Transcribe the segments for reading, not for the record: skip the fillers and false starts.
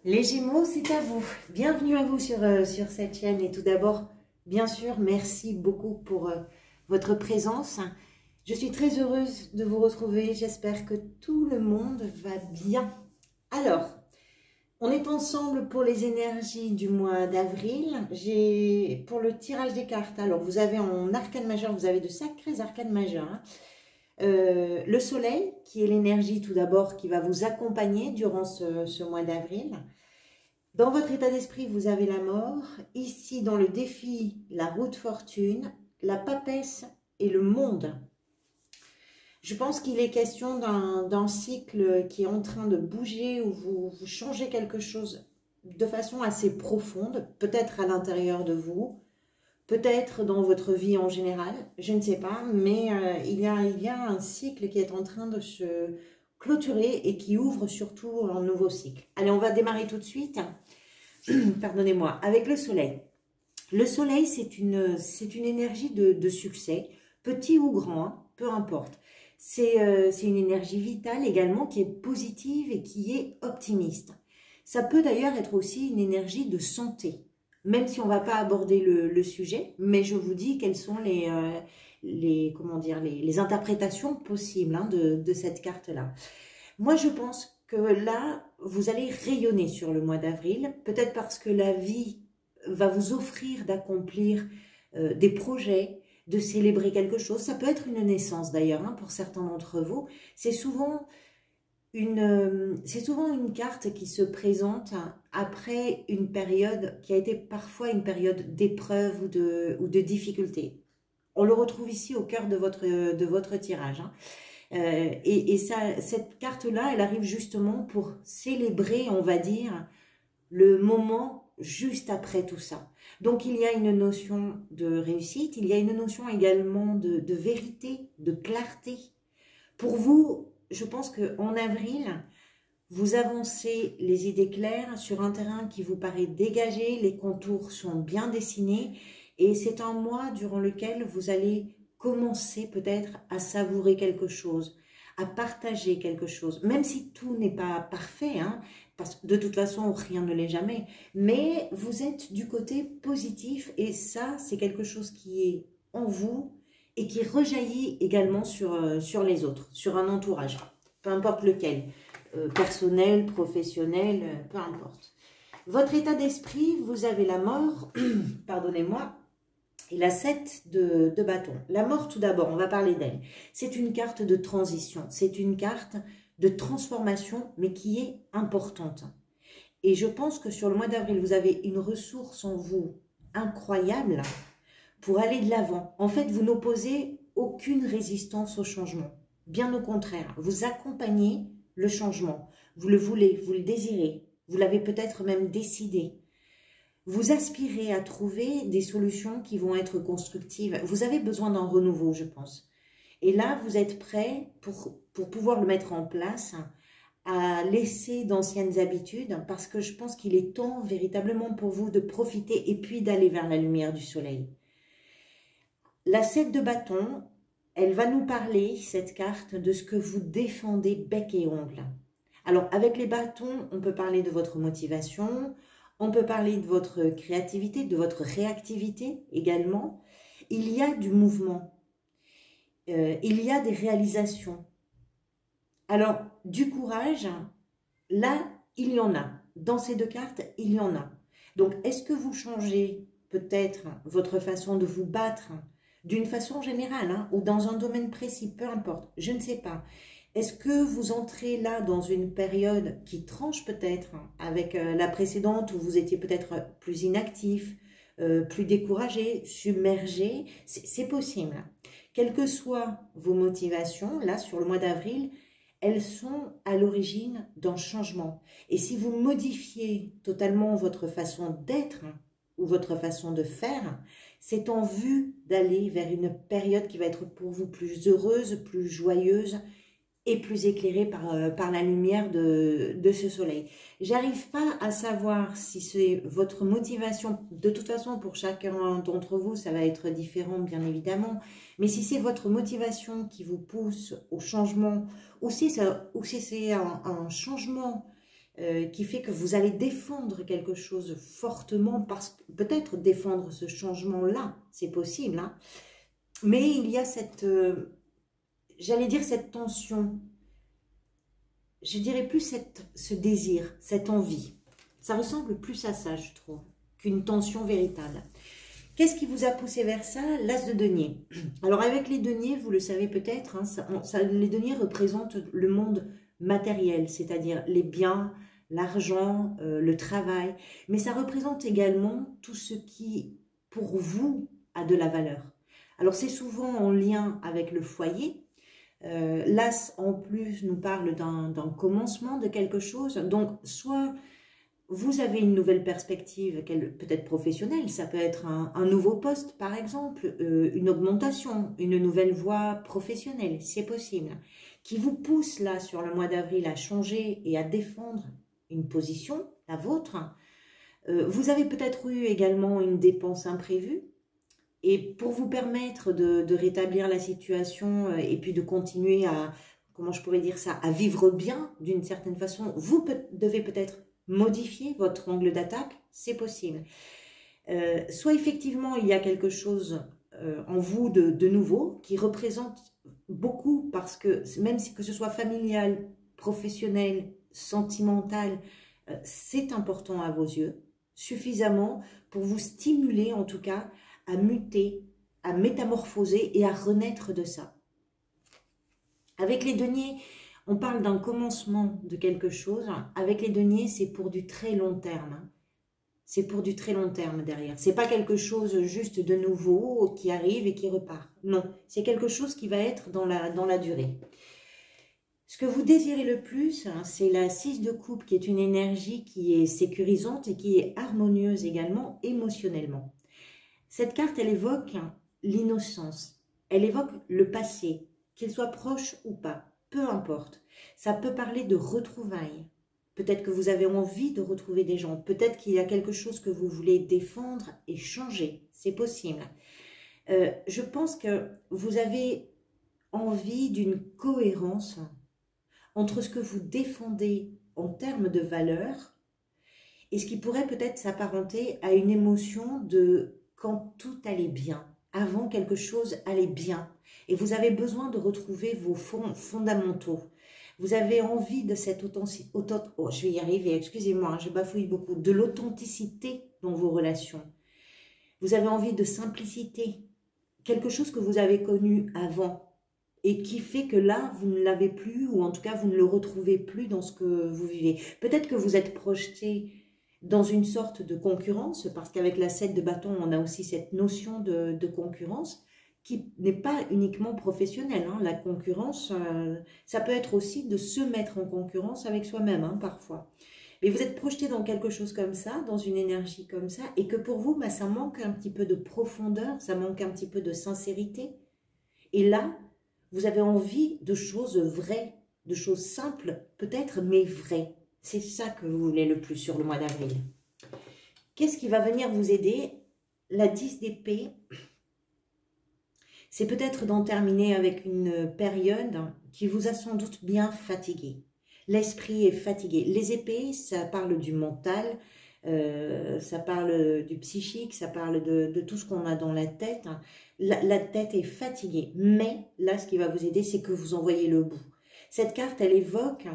Les Gémeaux, c'est à vous. Bienvenue à vous sur cette chaîne. Et tout d'abord, bien sûr, merci beaucoup pour votre présence. Je suis très heureuse de vous retrouver. J'espère que tout le monde va bien. Alors, on est ensemble pour les énergies du mois d'avril. Pour le tirage des cartes, alors vous avez en arcane majeur, vous avez de sacrés arcanes majeurs. Hein. Le soleil, qui est l'énergie tout d'abord qui va vous accompagner durant ce mois d'avril. Dans votre état d'esprit, vous avez la mort. Ici, dans le défi, la roue de fortune, la papesse et le monde. Je pense qu'il est question d'un cycle qui est en train de bouger, où vous changez quelque chose de façon assez profonde, peut-être à l'intérieur de vous, peut-être dans votre vie en général, je ne sais pas, mais il y a un cycle qui est en train de se clôturer et qui ouvre surtout un nouveau cycle. Allez, on va démarrer tout de suite, pardonnez-moi, avec le soleil. Le soleil, c'est une énergie de succès, petit ou grand, hein, peu importe. C'est une énergie vitale également qui est positive et qui est optimiste. Ça peut d'ailleurs être aussi une énergie de santé, même si on ne va pas aborder le sujet, mais je vous dis quelles sont les interprétations possibles hein, de cette carte-là. Moi, je pense que là, vous allez rayonner sur le mois d'avril, peut-être parce que la vie va vous offrir d'accomplir des projets, de célébrer quelque chose. Ça peut être une naissance d'ailleurs, hein, pour certains d'entre vous. C'est souvent une carte qui se présente après une période qui a été parfois une période d'épreuve ou de difficulté. On le retrouve ici au cœur de votre tirage. Hein. Cette carte-là, elle arrive justement pour célébrer, on va dire, le moment juste après tout ça. Donc, il y a une notion de réussite, il y a une notion également de vérité, de clarté. Pour vous, je pense qu'en avril, vous avancez les idées claires sur un terrain qui vous paraît dégagé, les contours sont bien dessinés et c'est un mois durant lequel vous allez commencer peut-être à savourer quelque chose, à partager quelque chose, même si tout n'est pas parfait, hein, parce que de toute façon, rien ne l'est jamais, mais vous êtes du côté positif et ça, c'est quelque chose qui est en vous et qui rejaillit également sur les autres, sur un entourage, peu importe lequel, personnel, professionnel, peu importe. Votre état d'esprit, vous avez la mort, pardonnez-moi, et la 7 de bâton. La mort, tout d'abord, on va parler d'elle. C'est une carte de transition, c'est une carte de transformation, mais qui est importante. Et je pense que sur le mois d'avril, vous avez une ressource en vous incroyable pour aller de l'avant. En fait, vous n'opposez aucune résistance au changement. Bien au contraire, vous accompagnez le changement. Vous le voulez, vous le désirez, vous l'avez peut-être même décidé. Vous aspirez à trouver des solutions qui vont être constructives. Vous avez besoin d'un renouveau, je pense. Et là, vous êtes prêt pour pouvoir le mettre en place, à laisser d'anciennes habitudes, parce que je pense qu'il est temps véritablement pour vous de profiter et puis d'aller vers la lumière du soleil. La 7 de bâton, elle va nous parler, cette carte, de ce que vous défendez bec et ongle. Alors, avec les bâtons, on peut parler de votre motivation, on peut parler de votre créativité, de votre réactivité également. Il y a du mouvement, il y a des réalisations. Alors, du courage, là, il y en a. Dans ces deux cartes, il y en a. Donc, est-ce que vous changez peut-être votre façon de vous battre d'une façon générale hein, ou dans un domaine précis, peu importe, je ne sais pas. Est-ce que vous entrez là dans une période qui tranche peut-être avec la précédente où vous étiez peut-être plus inactif, plus découragé, submergé? C'est possible. Quelles que soient vos motivations, là sur le mois d'avril, elles sont à l'origine d'un changement. Et si vous modifiez totalement votre façon d'être ou votre façon de faire, c'est en vue d'aller vers une période qui va être pour vous plus heureuse, plus joyeuse, et plus éclairé par la lumière de ce soleil. J'arrive pas à savoir si c'est votre motivation, de toute façon pour chacun d'entre vous ça va être différent bien évidemment, mais si c'est votre motivation qui vous pousse au changement, ou si c'est un changement qui fait que vous allez défendre quelque chose fortement, parce que peut-être défendre ce changement-là, c'est possible, hein, mais il y a cette, j'allais dire cette tension, je dirais plus ce désir, cette envie. Ça ressemble plus à ça, je trouve, qu'une tension véritable. Qu'est-ce qui vous a poussé vers ça? L'as de denier. Alors avec les deniers, vous le savez peut-être, hein, les deniers représentent le monde matériel, c'est-à-dire les biens, l'argent, le travail. Mais ça représente également tout ce qui, pour vous, a de la valeur. Alors c'est souvent en lien avec le foyer. L'as, en plus, nous parle d'un commencement de quelque chose. Donc, soit vous avez une nouvelle perspective, peut-être professionnelle, ça peut être un nouveau poste par exemple, une augmentation, une nouvelle voie professionnelle, c'est possible, qui vous pousse là sur le mois d'avril à changer et à défendre une position, la vôtre. Vous avez peut-être eu également une dépense imprévue, et pour vous permettre de rétablir la situation et puis de continuer à, comment je pourrais dire ça, à vivre bien d'une certaine façon, vous devez peut-être modifier votre angle d'attaque, c'est possible. Soit effectivement, il y a quelque chose en vous de nouveau qui représente beaucoup, parce que même si que ce soit familial, professionnel, sentimental, c'est important à vos yeux, suffisamment pour vous stimuler en tout cas à muter, à métamorphoser et à renaître de ça. Avec les deniers, on parle d'un commencement de quelque chose. Avec les deniers, c'est pour du très long terme. C'est pour du très long terme derrière. C'est pas quelque chose juste de nouveau qui arrive et qui repart. Non, c'est quelque chose qui va être dans la durée. Ce que vous désirez le plus, c'est la 6 de coupe, qui est une énergie qui est sécurisante et qui est harmonieuse également émotionnellement. Cette carte, elle évoque l'innocence. Elle évoque le passé, qu'il soit proche ou pas. Peu importe, ça peut parler de retrouvailles. Peut-être que vous avez envie de retrouver des gens. Peut-être qu'il y a quelque chose que vous voulez défendre et changer. C'est possible. Je pense que vous avez envie d'une cohérence entre ce que vous défendez en termes de valeurs et ce qui pourrait peut-être s'apparenter à une émotion de quand tout allait bien, avant quelque chose allait bien. Et vous avez besoin de retrouver vos fondamentaux. Vous avez envie de cette authenticité, oh, je vais y arriver, excusez-moi, je bafouille beaucoup, de l'authenticité dans vos relations. Vous avez envie de simplicité, quelque chose que vous avez connu avant et qui fait que là, vous ne l'avez plus, ou en tout cas, vous ne le retrouvez plus dans ce que vous vivez. Peut-être que vous êtes projeté dans une sorte de concurrence, parce qu'avec la 7 de bâton, on a aussi cette notion de concurrence, qui n'est pas uniquement professionnelle. Hein. La concurrence, ça peut être aussi de se mettre en concurrence avec soi-même, hein, parfois. Mais vous êtes projeté dans quelque chose comme ça, dans une énergie comme ça, et que pour vous, bah, ça manque un petit peu de profondeur, ça manque un petit peu de sincérité. Et là, vous avez envie de choses vraies, de choses simples, peut-être, mais vraies. C'est ça que vous voulez le plus sur le mois d'avril. Qu'est-ce qui va venir vous aider? La 10 d'épée, c'est peut-être d'en terminer avec une période qui vous a sans doute bien fatigué. L'esprit est fatigué. Les épées, ça parle du mental, ça parle du psychique, ça parle de tout ce qu'on a dans la tête. La tête est fatiguée. Mais là, ce qui va vous aider, c'est que vous en voyez le bout. Cette carte, elle évoque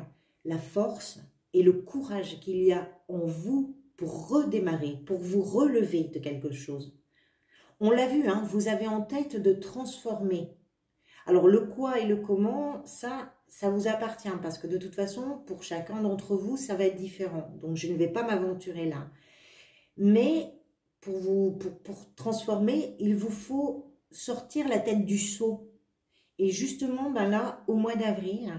la force et le courage qu'il y a en vous pour redémarrer, pour vous relever de quelque chose. On l'a vu, hein, vous avez en tête de transformer. Alors le quoi et le comment, ça vous appartient, parce que de toute façon, pour chacun d'entre vous, ça va être différent. Donc je ne vais pas m'aventurer là. Mais pour transformer, il vous faut sortir la tête du seau. Et justement, ben là, au mois d'avril,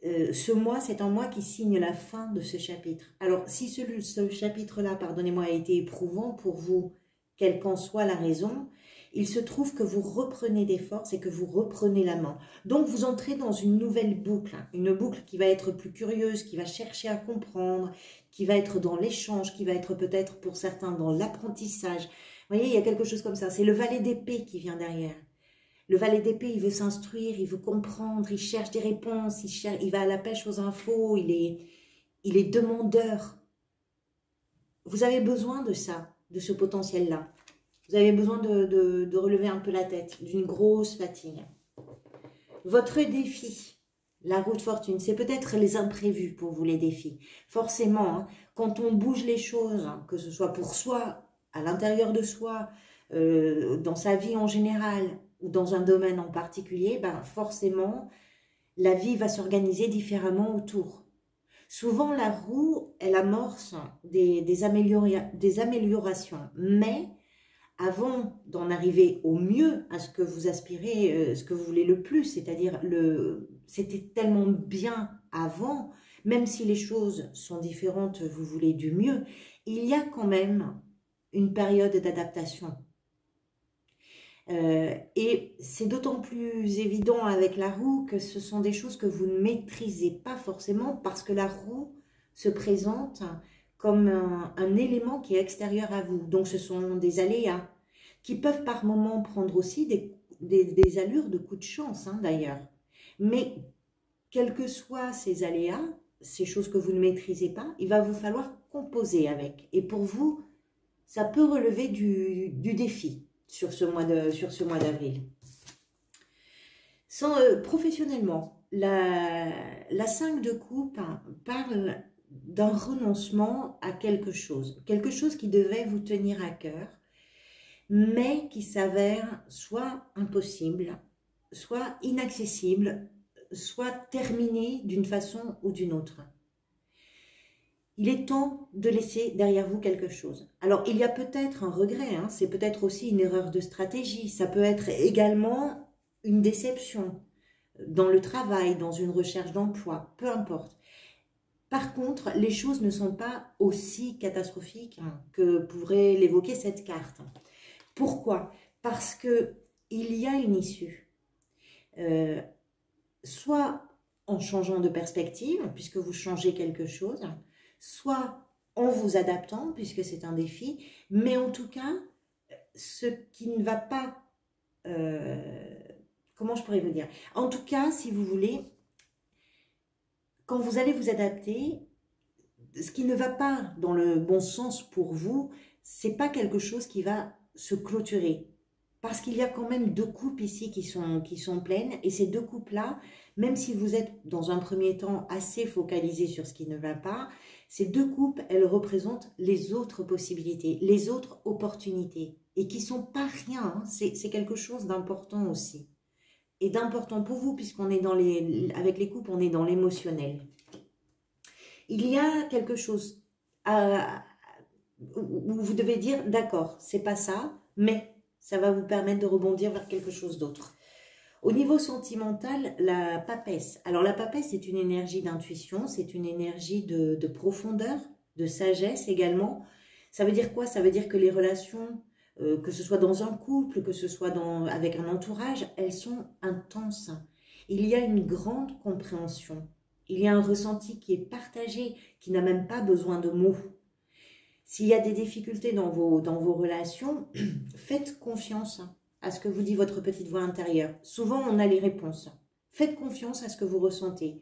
ce mois, c'est un mois qui signe la fin de ce chapitre. Alors, si ce chapitre-là, pardonnez-moi, a été éprouvant pour vous, quelle qu'en soit la raison, il se trouve que vous reprenez des forces et que vous reprenez la main. Donc, vous entrez dans une nouvelle boucle, hein, une boucle qui va être plus curieuse, qui va chercher à comprendre, qui va être dans l'échange, qui va être peut-être pour certains dans l'apprentissage. Vous voyez, il y a quelque chose comme ça. C'est le valet d'épée qui vient derrière. Le valet d'épée, il veut s'instruire, il veut comprendre, il cherche des réponses, il va à la pêche aux infos, il il est demandeur. Vous avez besoin de ça, de ce potentiel-là. Vous avez besoin de relever un peu la tête, d'une grosse fatigue. Votre défi, la roue de fortune, c'est peut-être les imprévus pour vous, les défis. Forcément, hein, quand on bouge les choses, hein, que ce soit pour soi, à l'intérieur de soi, dans sa vie en général, ou dans un domaine en particulier, ben forcément, la vie va s'organiser différemment autour. Souvent, la roue, elle amorce des améliorations, mais avant d'en arriver au mieux, à ce que vous aspirez, ce que vous voulez le plus, c'est-à-dire c'était tellement bien avant, même si les choses sont différentes, vous voulez du mieux, il y a quand même une période d'adaptation. Et c'est d'autant plus évident avec la roue que ce sont des choses que vous ne maîtrisez pas forcément parce que la roue se présente comme un élément qui est extérieur à vous. Donc ce sont des aléas qui peuvent par moments prendre aussi des allures de coups de chance hein, d'ailleurs. Mais quels que soient ces aléas, ces choses que vous ne maîtrisez pas, il va vous falloir composer avec. Et pour vous, ça peut relever du défi sur ce mois d'avril. Professionnellement, la 5 de coupe hein, parle d'un renoncement à quelque chose qui devait vous tenir à cœur, mais qui s'avère soit impossible, soit inaccessible, soit terminé d'une façon ou d'une autre. Il est temps de laisser derrière vous quelque chose. Alors, il y a peut-être un regret, hein, c'est peut-être aussi une erreur de stratégie, ça peut être également une déception dans le travail, dans une recherche d'emploi, peu importe. Par contre, les choses ne sont pas aussi catastrophiques hein, que pourrait l'évoquer cette carte. Pourquoi? Parce qu'il y a une issue. Soit en changeant de perspective, puisque vous changez quelque chose, soit en vous adaptant, puisque c'est un défi, mais en tout cas, ce qui ne va pas... comment je pourrais vous dire? En tout cas, si vous voulez, quand vous allez vous adapter, ce qui ne va pas dans le bon sens pour vous, c'est pas quelque chose qui va se clôturer. Parce qu'il y a quand même deux coupes ici qui sont pleines, et ces deux coupes-là, même si vous êtes dans un premier temps assez focalisé sur ce qui ne va pas, ces deux coupes, elles représentent les autres possibilités, les autres opportunités, et qui ne sont pas rien, hein. C'est quelque chose d'important aussi. Et d'important pour vous, puisqu'on est avec les coupes, on est dans l'émotionnel. Il y a quelque chose où vous devez dire, d'accord, c'est pas ça, mais ça va vous permettre de rebondir vers quelque chose d'autre. Au niveau sentimental, la papesse. Alors la papesse, c'est une énergie d'intuition, c'est une énergie de profondeur, de sagesse également. Ça veut dire quoi? Ça veut dire que les relations, que ce soit dans un couple, que ce soit avec un entourage, elles sont intenses. Il y a une grande compréhension. Il y a un ressenti qui est partagé, qui n'a même pas besoin de mots. S'il y a des difficultés dans vos relations, faites confiance à ce que vous dit votre petite voix intérieure. Souvent, on a les réponses. Faites confiance à ce que vous ressentez.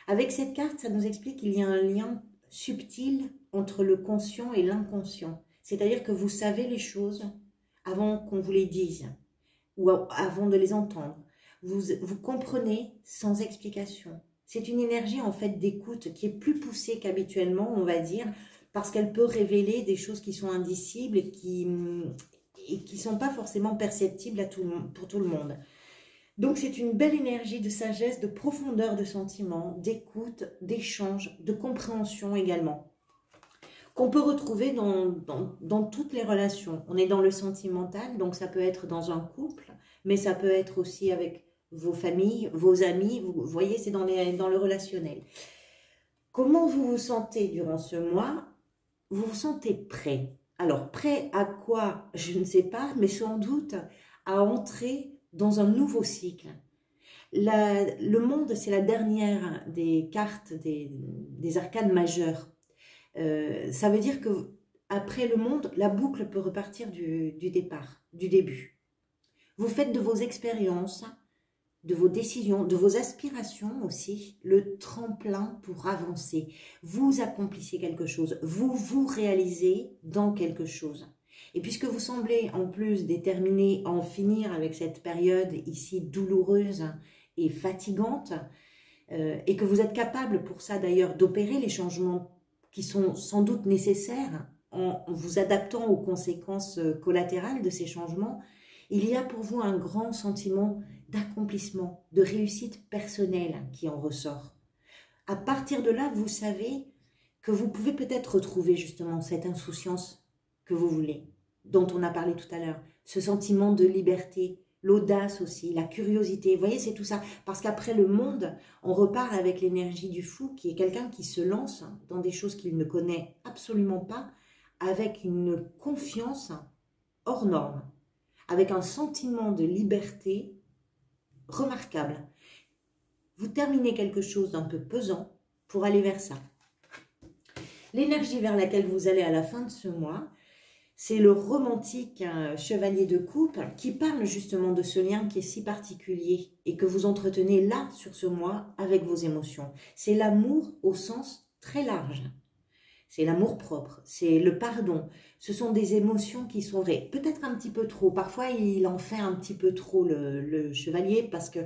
Avec cette carte, ça nous explique qu'il y a un lien subtil entre le conscient et l'inconscient. C'est-à-dire que vous savez les choses avant qu'on vous les dise ou avant de les entendre. Vous comprenez sans explication. C'est une énergie en fait d'écoute qui est plus poussée qu'habituellement, on va dire, parce qu'elle peut révéler des choses qui sont indicibles et qui ne sont pas forcément perceptibles pour tout le monde. Donc c'est une belle énergie de sagesse, de profondeur de sentiments, d'écoute, d'échange, de compréhension également, qu'on peut retrouver dans toutes les relations. On est dans le sentimental, donc ça peut être dans un couple, mais ça peut être aussi avec vos familles, vos amis, vous voyez, c'est dans le relationnel. Comment vous vous sentez durant ce mois? Vous vous sentez prêt. Alors, prêt à quoi? Je ne sais pas, mais sans doute à entrer dans un nouveau cycle. Le monde, c'est la dernière des cartes des arcanes majeures. Ça veut dire que après le monde, la boucle peut repartir du départ, du début. Vous faites de vos expériences de vos décisions, de vos aspirations aussi, le tremplin pour avancer. Vous accomplissez quelque chose, vous vous réalisez dans quelque chose. Et puisque vous semblez en plus déterminé à en finir avec cette période ici douloureuse et fatigante, et que vous êtes capable pour ça d'ailleurs d'opérer les changements qui sont sans doute nécessaires en vous adaptant aux conséquences collatérales de ces changements, il y a pour vous un grand sentiment d'accomplissement, de réussite personnelle qui en ressort. À partir de là, vous savez que vous pouvez peut-être retrouver justement cette insouciance que vous voulez, dont on a parlé tout à l'heure, ce sentiment de liberté, l'audace aussi, la curiosité, vous voyez, c'est tout ça. Parce qu'après le monde, on repart avec l'énergie du fou, qui est quelqu'un qui se lance dans des choses qu'il ne connaît absolument pas, avec une confiance hors norme, avec un sentiment de liberté remarquable. Vous terminez quelque chose d'un peu pesant pour aller vers ça. L'énergie vers laquelle vous allez à la fin de ce mois, c'est le romantique chevalier de coupe qui parle justement de ce lien qui est si particulier et que vous entretenez là sur ce mois avec vos émotions. C'est l'amour au sens très large. C'est l'amour propre, c'est le pardon. Ce sont des émotions qui sont vraies. Peut-être un petit peu trop. Parfois, il en fait un petit peu trop le chevalier parce que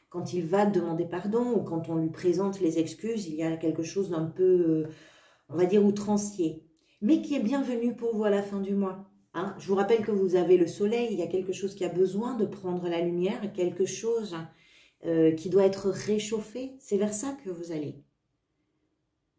quand il va demander pardon ou quand on lui présente les excuses, il y a quelque chose d'un peu, on va dire, outrancier. Mais qui est bienvenu pour vous à la fin du mois. Hein, je vous rappelle que vous avez le soleil, il y a quelque chose qui a besoin de prendre la lumière, quelque chose qui doit être réchauffé. C'est vers ça que vous allez.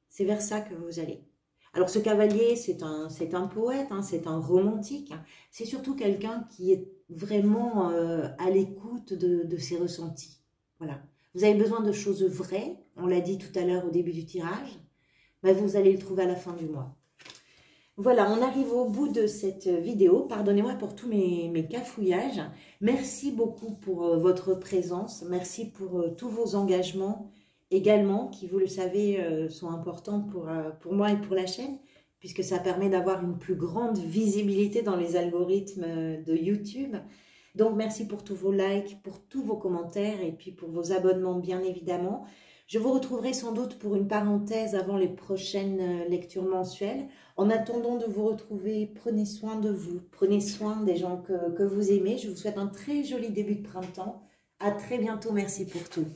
C'est vers ça que vous allez. Alors ce cavalier, c'est un poète, hein, c'est un romantique. Hein, c'est surtout quelqu'un qui est vraiment à l'écoute de ses ressentis. Voilà. Vous avez besoin de choses vraies, on l'a dit tout à l'heure au début du tirage, mais vous allez le trouver à la fin du mois. Voilà, on arrive au bout de cette vidéo. Pardonnez-moi pour tous mes cafouillages. Merci beaucoup pour votre présence. Merci pour tous vos engagements également, qui, vous le savez, sont importants pour moi et pour la chaîne, puisque ça permet d'avoir une plus grande visibilité dans les algorithmes de YouTube. Donc, merci pour tous vos likes, pour tous vos commentaires et puis pour vos abonnements, bien évidemment. Je vous retrouverai sans doute pour une parenthèse avant les prochaines lectures mensuelles. En attendant de vous retrouver, prenez soin de vous, prenez soin des gens que vous aimez. Je vous souhaite un très joli début de printemps. À très bientôt, merci pour tout.